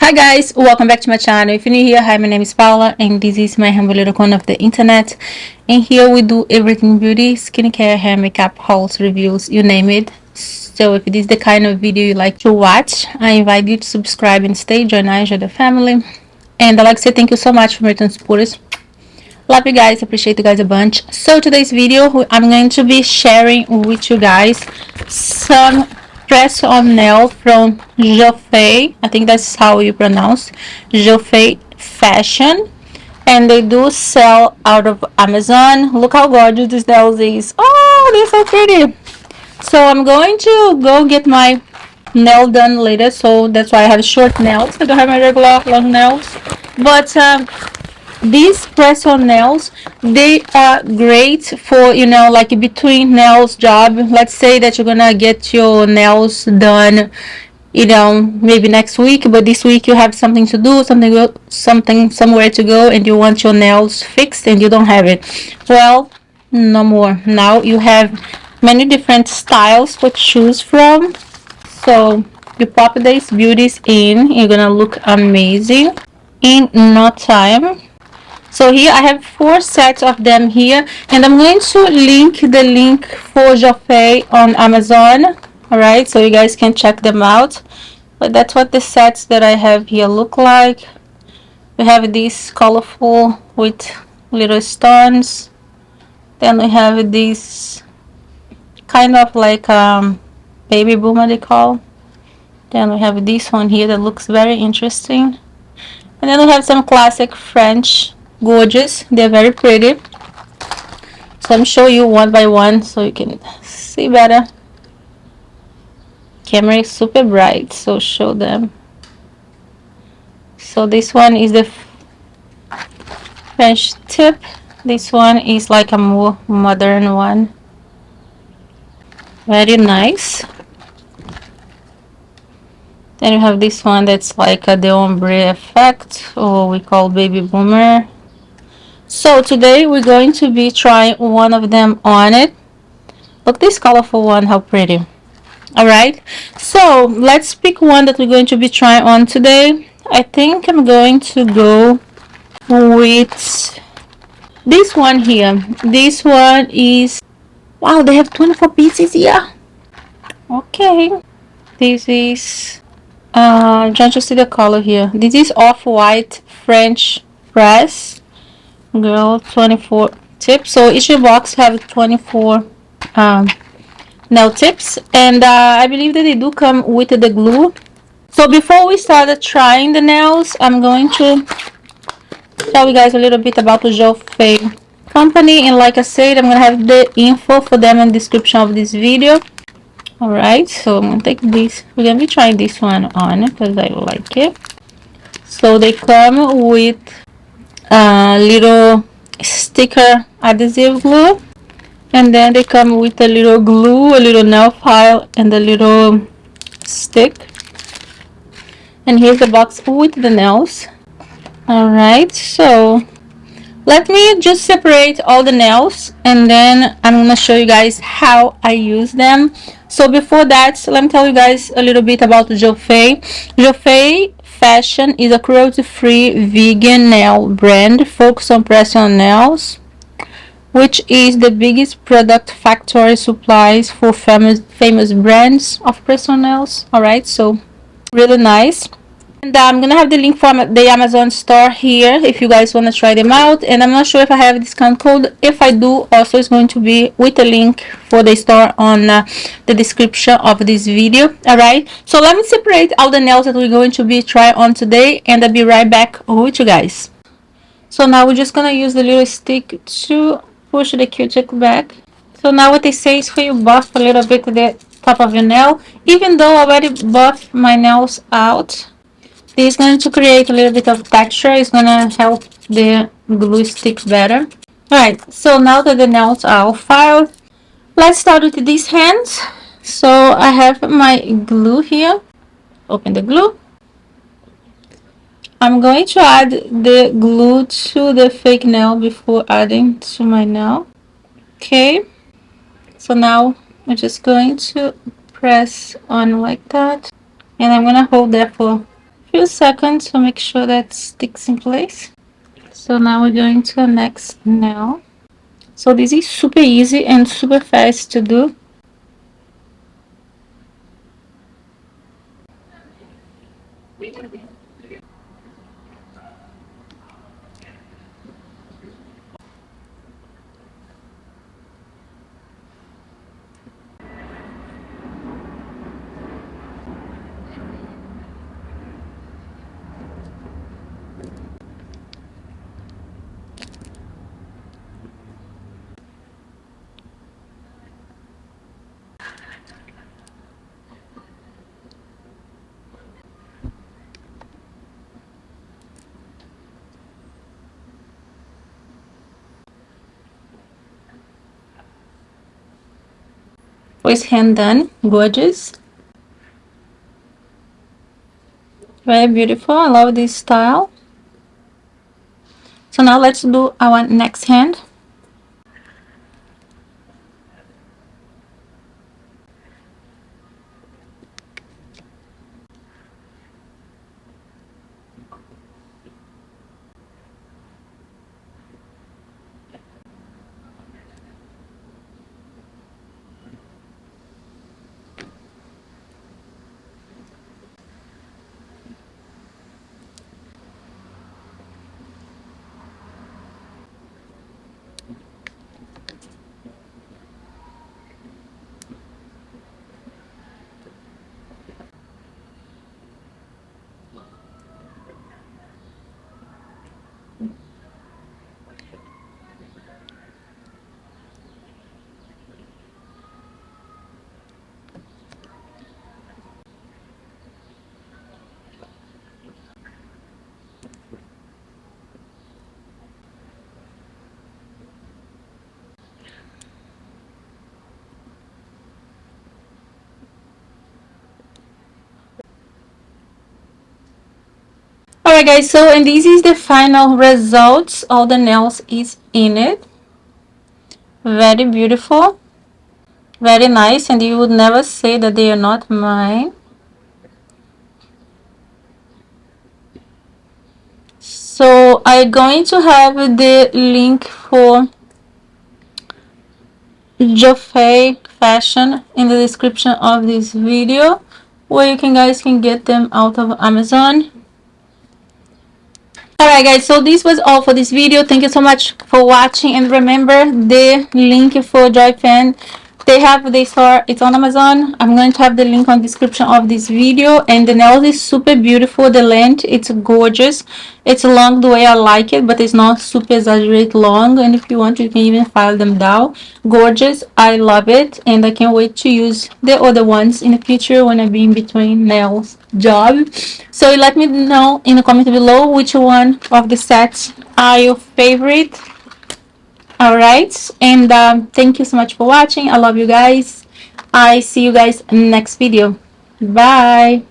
Hi guys, welcome back to my channel. If you're new here, hi, my name is Paula and this is my humble little corner of the internet. And here we do everything beauty, skincare, hair, makeup, hauls, reviews, you name it. So if it is the kind of video you like to watch, I invite you to subscribe and stay, join the family. And I'd like to say thank you so much for my return supporters. Love you guys, appreciate you guys a bunch. So today's video, I'm going to be sharing with you guys some press on nail from Jofay. I think that's how you pronounce Jofay fashion, and they do sell out of Amazon. Look how gorgeous this nails is. Oh, they're so pretty. So I'm going to go get my nail done later, so that's why I have short nails. I don't have my regular long nails, but these press on nails, they are great for, like between nails job. Let's say that you're gonna get your nails done, maybe next week, but this week you have something to do, something somewhere to go, and you want your nails fixed and you don't have it. Well, no more. Now you have many different styles to choose from. So you pop these beauties in, you're gonna look amazing in no time. So here I have 4 sets of them here, and I'm going to link the link for Jofay on Amazon. Alright, so you guys can check them out. But that's what the sets that I have here look like. We have these colorful with little stones. Then we have this kind of like baby boomer they call. Then we have this one here that looks very interesting. And then we have some classic French gorgeous. They're very pretty. So I'm showing you one by one so you can see better. Camera is super bright, so show them. So this one is the French tip. This one is like a more modern one. Very nice. Then you have this one that's like the ombre effect, or we call baby boomer. So today we're going to be trying one of them on it. Look, this colorful one, how pretty. Alright, so let's pick one that we're going to be trying on today. I think I'm going to go with this one here. This one is, wow, they have 24 pieces here. Okay, this is don't you see the color here? This is off-white French press. Girl, 24 tips. So each box have 24 nail tips, and I believe that they do come with the glue. So before we start trying the nails, I'm going to tell you guys a little bit about the Jofay company, and like I said, I'm gonna have the info for them in the description of this video. Alright, so I'm gonna take this. We're gonna be trying this one on because I like it. So they come with little sticker adhesive glue, and then they come with a little glue, a little nail file, and a little stick. And here's the box with the nails. Alright, so let me just separate all the nails, and then I'm gonna show you guys how I use them. So before that, let me tell you guys a little bit about Jofay. Jofay Fashion is a cruelty-free vegan nail brand focused on pressing on nails, which is the biggest product factory supplies for famous brands of press-on nails. Alright, so really nice. And I'm gonna have the link for the Amazon store here if you guys want to try them out, and I'm not sure if I have a discount code. If I do, also it's going to be with the link for the store on the description of this video. Alright, so let me separate all the nails that we're going to be trying on today, and I'll be right back with you guys. So now we're just gonna use the little stick to push the cuticle back. So now what they say is when you buff a little bit the top of your nail, even though I already buffed my nails out, this is going to create a little bit of texture. It's going to help the glue stick better. Alright, so now that the nails are all filed, let's start with these hands. So I have my glue here. Open the glue. I'm going to add the glue to the fake nail before adding to my nail. Okay, so now I'm just going to press on like that, and I'm going to hold there for few seconds to make sure that sticks in place. So now we're going to the next nail. So this is super easy and super fast to do. First hand done, gorgeous. Very beautiful, I love this style. So now let's do our next hand. Alright guys, so and this is the final results. All the nails is in it. Very beautiful. Very nice, and you would never say that they are not mine. So I'm going to have the link for Jofay fashion in the description of this video, where you guys can get them out of Amazon. Alright guys, so this was all for this video. Thank you so much for watching, and remember the link for Jofay. They have the store, it's on Amazon. I'm going to have the link on the description of this video. And the nails is super beautiful. The length, it's gorgeous. It's long the way I like it, but it's not super exaggerated long. And if you want, you can even file them down. Gorgeous, I love it, and I can't wait to use the other ones in the future when I be in between nails job. So let me know in the comment below which one of the sets are your favorite. Alright, and thank you so much for watching. I love you guys. I see you guys in the next video. Bye.